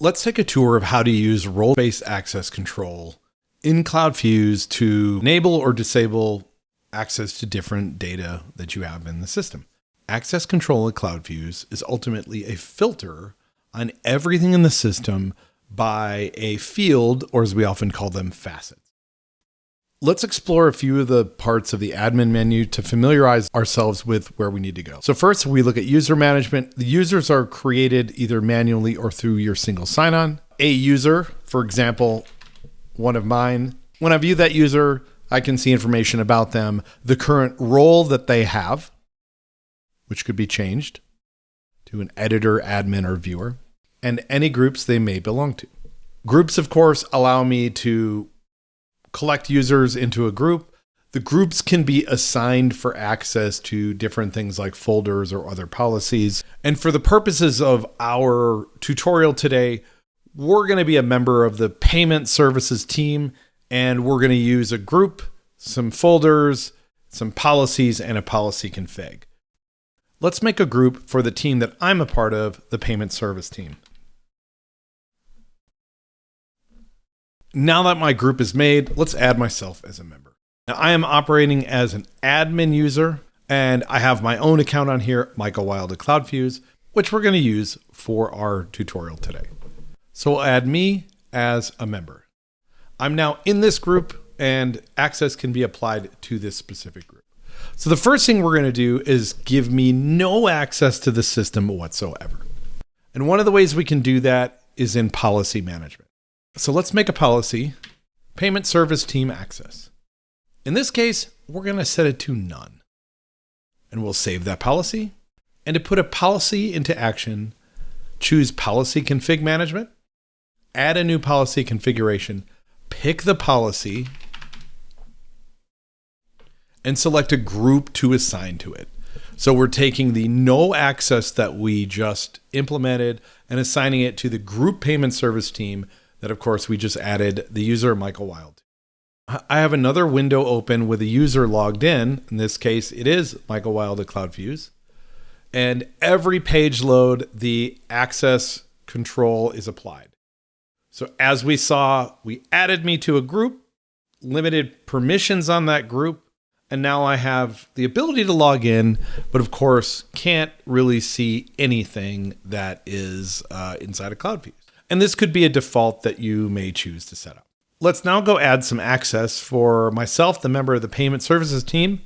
Let's take a tour of how to use role-based access control in Kloudfuse to enable or disable access to different data that you have in the system. Access control in Kloudfuse is ultimately a filter on everything in the system by a field, or as we often call them, facets. Let's explore a few of the parts of the admin menu to familiarize ourselves with where we need to go. So first, we look at user management. The users are created either manually or through your single sign-on. A user, for example, one of mine, when I view that user, I can see information about them, the current role that they have, which could be changed to an editor, admin, or viewer, and any groups they may belong to. Groups, of course, allow me to collect users into a group. The groups can be assigned for access to different things like folders or other policies. And for the purposes of our tutorial today, we're going to be a member of the payment services team, and we're going to use a group, some folders, some policies, and a policy config. Let's make a group for the team that I'm a part of, the payment service team. Now that my group is made, let's add myself as a member. Now I am operating as an admin user, and I have my own account on here, Michael Wild at Kloudfuse, which we're going to use for our tutorial today. So we'll add me as a member. I'm now in this group, and access can be applied to this specific group. So the first thing we're going to do is give me no access to the system whatsoever. And one of the ways we can do that is in policy management. So let's make a policy, payment service team access. In this case, we're going to set it to none. And we'll save that policy. And to put a policy into action, choose policy config management, add a new policy configuration, pick the policy, and select a group to assign to it. So we're taking the no access that we just implemented and assigning it to the group payment service team that, of course, we just added the user Michael Wild. I have another window open with a user logged in. In this case, it is Michael Wild at Kloudfuse. And every page load, the access control is applied. So as we saw, we added me to a group, limited permissions on that group, and now I have the ability to log in, but of course, can't really see anything that is inside of Kloudfuse. And this could be a default that you may choose to set up. Let's now go add some access for myself, the member of the payment services team,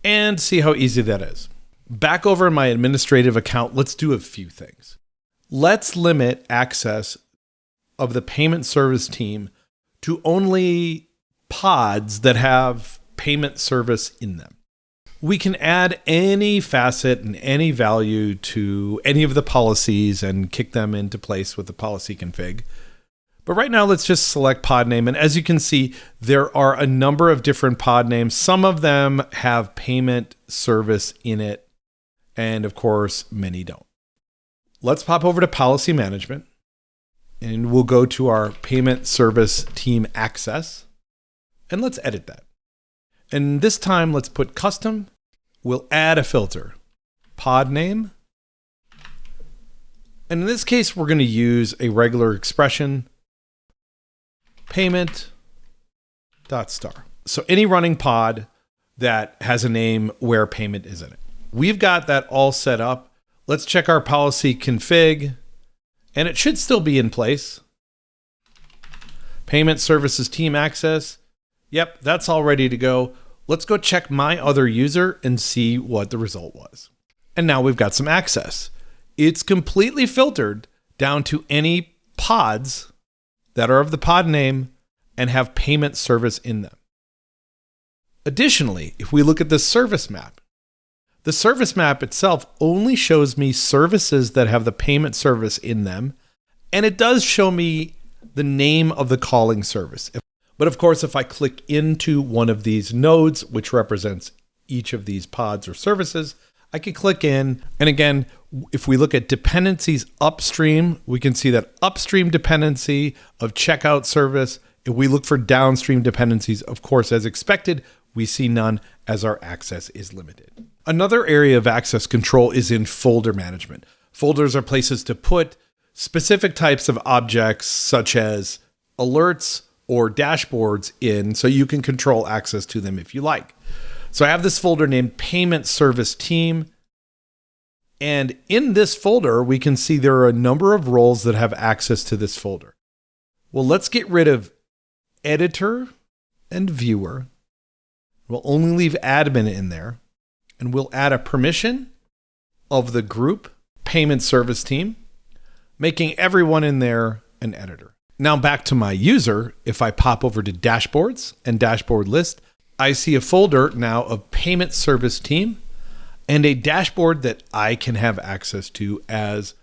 and see how easy that is. Back over in my administrative account, let's do a few things. Let's limit access of the payment service team to only pods that have payment service in them. We can add any facet and any value to any of the policies and kick them into place with the policy config. But right now, let's just select pod name. And as you can see, there are a number of different pod names. Some of them have payment service in it. And of course, many don't. Let's pop over to policy management. And we'll go to our payment service team access. And let's edit that. And this time, let's put custom. We'll add a filter, pod name. And in this case, we're going to use a regular expression, payment.star. So any running pod that has a name where payment is in it. We've got that all set up. Let's check our policy config, and it should still be in place. Payment services team access. Yep, that's all ready to go. Let's go check my other user and see what the result was. And now we've got some access. It's completely filtered down to any pods that are of the pod name and have payment service in them. Additionally, if we look at the service map, the service map itself only shows me services that have the payment service in them, and it does show me the name of the calling service. But of course, if I click into one of these nodes, which represents each of these pods or services, I can click in. And again, if we look at dependencies upstream, we can see that upstream dependency of checkout service. If we look for downstream dependencies, of course, as expected, we see none as our access is limited. Another area of access control is in folder management. Folders are places to put specific types of objects such as alerts or dashboards in so you can control access to them if you like. So I have this folder named Payment Service Team. And in this folder, we can see there are a number of roles that have access to this folder. Well, let's get rid of editor and viewer. We'll only leave admin in there. And we'll add a permission of the group Payment Service Team, making everyone in there an editor. Now back to my user. If I pop over to Dashboards and Dashboard List, I see a folder now of Payment Service Team and a dashboard that I can have access to as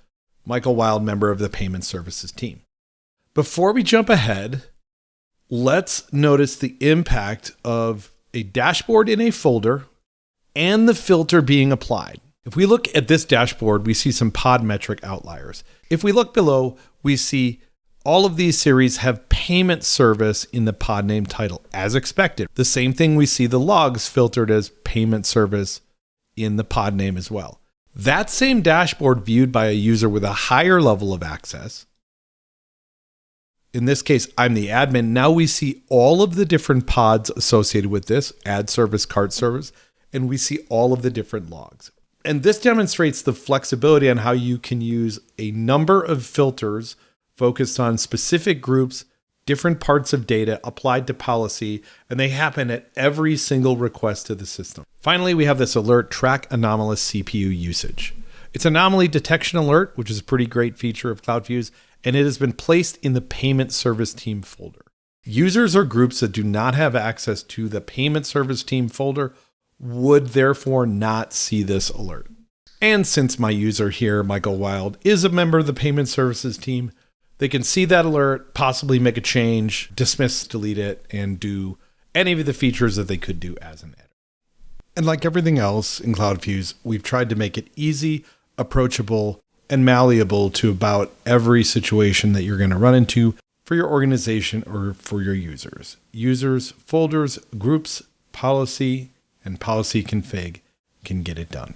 Michael Wild, member of the Payment Services team. Before we jump ahead, let's notice the impact of a dashboard in a folder and the filter being applied. If we look at this dashboard, we see some pod metric outliers. If we look below, we see all of these series have payment service in the pod name title, as expected. The same thing, we see the logs filtered as payment service in the pod name as well. That same dashboard viewed by a user with a higher level of access. In this case, I'm the admin. Now we see all of the different pods associated with this, ad service, cart service, and we see all of the different logs. And this demonstrates the flexibility on how you can use a number of filters focused on specific groups, different parts of data applied to policy, and they happen at every single request to the system. Finally, we have this alert, track anomalous CPU usage. It's anomaly detection alert, which is a pretty great feature of Kloudfuse, and it has been placed in the Payment Service Team folder. Users or groups that do not have access to the Payment Service Team folder would therefore not see this alert. And since my user here, Michael Wild, is a member of the Payment Services team, they can see that alert, possibly make a change, dismiss, delete it, and do any of the features that they could do as an editor. And like everything else in Kloudfuse, we've tried to make it easy, approachable, and malleable to about every situation that you're going to run into for your organization or for your users. Users, folders, groups, policy, and policy config can get it done.